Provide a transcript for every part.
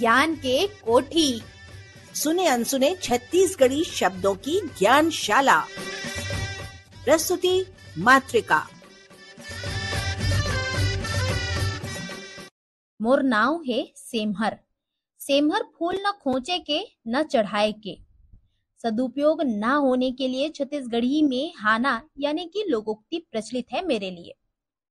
ज्ञान के कोठी। सुने अनसुने छत्तीसगढ़ी शब्दों की ज्ञानशाला। प्रस्तुति मातृका। मोर नाव है सेमहर। सेमहर फूल न खोचे के न चढ़ाए के। सदुपयोग न होने के लिए छत्तीसगढ़ी में हाना यानी कि लोकोक्ति प्रचलित है मेरे लिए।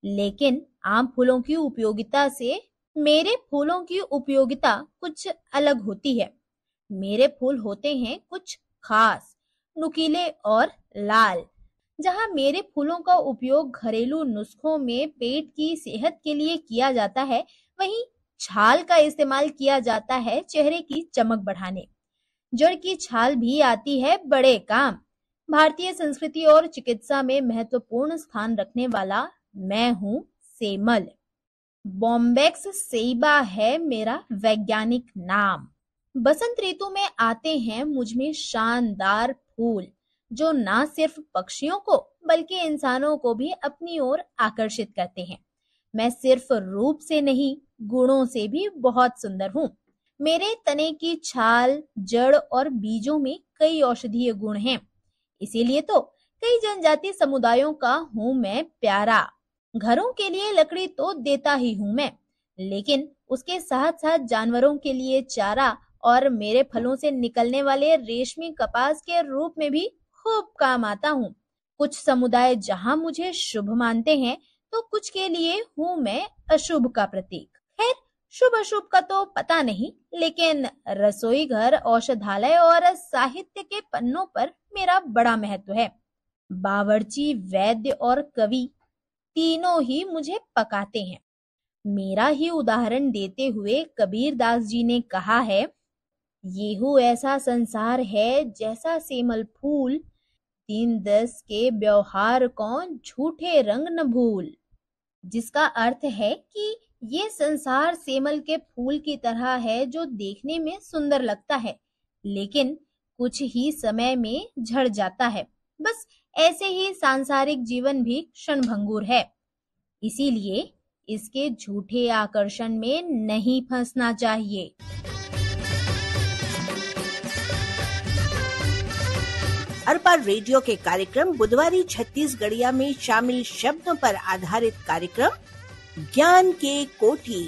लेकिन आम फूलों की उपयोगिता से मेरे फूलों की उपयोगिता कुछ अलग होती है। मेरे फूल होते हैं कुछ खास, नुकीले और लाल। जहां मेरे फूलों का उपयोग घरेलू नुस्खों में पेट की सेहत के लिए किया जाता है, वहीं छाल का इस्तेमाल किया जाता है चेहरे की चमक बढ़ाने। जड़ की छाल भी आती है बड़े काम। भारतीय संस्कृति और चिकित्सा में महत्वपूर्ण स्थान रखने वाला मैं हूँ सेमल। बॉम्बेक्स सेइबा है मेरा वैज्ञानिक नाम। बसंत ऋतु में आते हैं मुझमें शानदार फूल जो न सिर्फ पक्षियों को बल्कि इंसानों को भी अपनी ओर आकर्षित करते हैं। मैं सिर्फ रूप से नहीं, गुणों से भी बहुत सुंदर हूँ। मेरे तने की छाल, जड़ और बीजों में कई औषधीय गुण हैं। इसीलिए तो कई जनजाति समुदायों का हूँ मैं प्यारा। घरों के लिए लकड़ी तो देता ही हूँ मैं, लेकिन उसके साथ साथ जानवरों के लिए चारा और मेरे फलों से निकलने वाले रेशमी कपास के रूप में भी खूब काम आता हूँ। कुछ समुदाय जहाँ मुझे शुभ मानते हैं तो कुछ के लिए हूँ मैं अशुभ का प्रतीक। खैर, शुभ अशुभ का तो पता नहीं, लेकिन रसोई घर, औषधालय और साहित्य के पन्नों पर मेरा बड़ा महत्व है। बावर्ची, वैद्य और कवि तीनों ही मुझे पकाते हैं। मेरा ही उदाहरण देते हुए कबीर दास जी ने कहा है, येहू ऐसा संसार है जैसा सेमल फूल, दीन दस के व्यवहार कौन झूठे रंग न भूल। जिसका अर्थ है कि ये संसार सेमल के फूल की तरह है जो देखने में सुंदर लगता है, लेकिन कुछ ही समय में झड़ जाता है। बस ऐसे ही सांसारिक जीवन भी क्षणभंगुर है। इसीलिए इसके झूठे आकर्षण में नहीं फंसना चाहिए। अरपार रेडियो के कार्यक्रम बुधवारी छत्तीसगढ़िया में शामिल शब्दों पर आधारित कार्यक्रम ज्ञान के कोठी